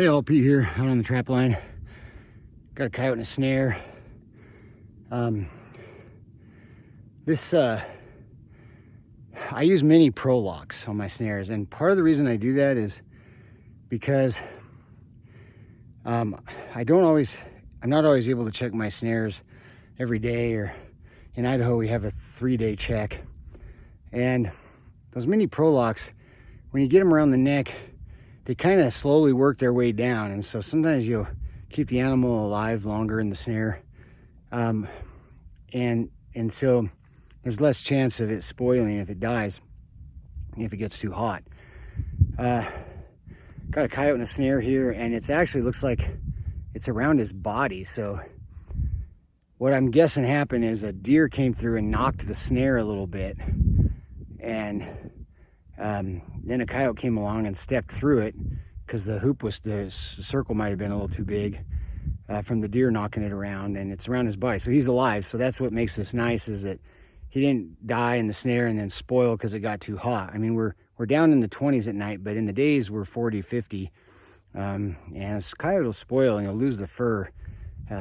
Hey, LP here, out on the trap line. Got a coyote and a snare. I use mini pro locks on my snares, and part of the reason I do that is because I'm not always able to check my snares every day, or in Idaho we have a 3-day check. And those mini pro locks, when you get them around the neck, they kind of slowly work their way down, and so sometimes you'll keep the animal alive longer in the snare, and so there's less chance of it spoiling if it dies, if it gets too hot. Got a coyote and a snare here, and it actually looks like it's around his body. So what I'm guessing happened is a deer came through and knocked the snare a little bit, and then a coyote came along and stepped through it because the circle might have been a little too big from the deer knocking it around, and it's around his body. So he's alive. So that's what makes this nice, is that he didn't die in the snare and then spoil because it got too hot. I mean, we're down in the 20s at night, but in the days we're 40, 50. And this coyote will spoil and he'll lose the fur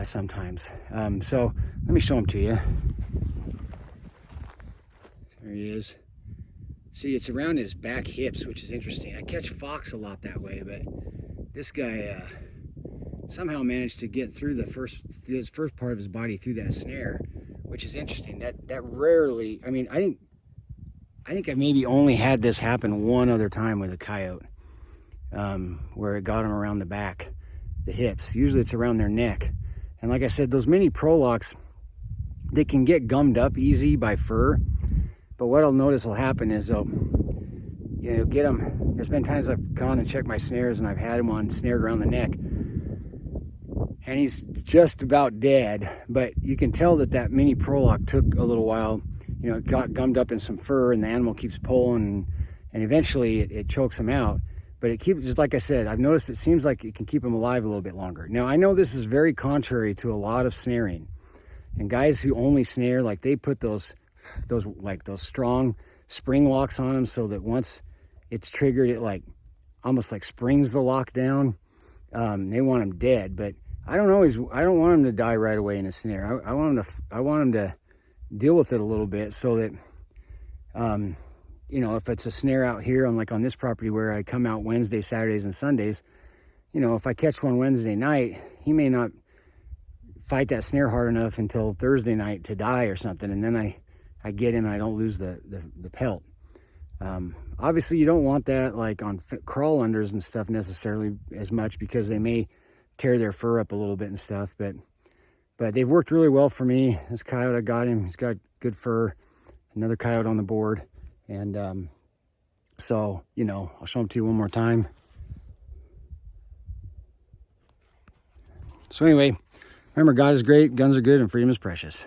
sometimes. So let me show him to you. There he is. See, it's around his back hips, which is interesting. I catch fox a lot that way, but this guy somehow managed to get through his first part of his body through that snare, which is interesting. That rarely, I mean, I think I maybe only had this happen one other time with a coyote, where it got him around the back, the hips. Usually it's around their neck. And like I said, those mini pro locks, they can get gummed up easy by fur. But what I'll notice will happen is they'll, get them. There's been times I've gone and checked my snares and I've had him on snared around the neck, and he's just about dead. But you can tell that mini pro lock took a little while. It got gummed up in some fur, and the animal keeps pulling, and eventually it chokes him out. But it keeps, just like I said, I've noticed it seems like it can keep him alive a little bit longer. Now, I know this is very contrary to a lot of snaring, and guys who only snare, like, they put those strong spring locks on them, so that once it's triggered, it almost springs the lock down. They want them dead, but I don't want them to die right away in a snare. I want them to deal with it a little bit, so that if it's a snare out here on this property where I come out Wednesdays, Saturdays, and Sundays, if I catch one Wednesday night, he may not fight that snare hard enough until Thursday night to die or something, and then I get him and I don't lose the pelt. Obviously you don't want that on crawl unders and stuff necessarily as much, because they may tear their fur up a little bit and stuff, but they've worked really well for me. This coyote, I got him, he's got good fur. Another coyote on the board, and so I'll show him to you one more time. So anyway, remember, God is great, guns are good, and freedom is precious.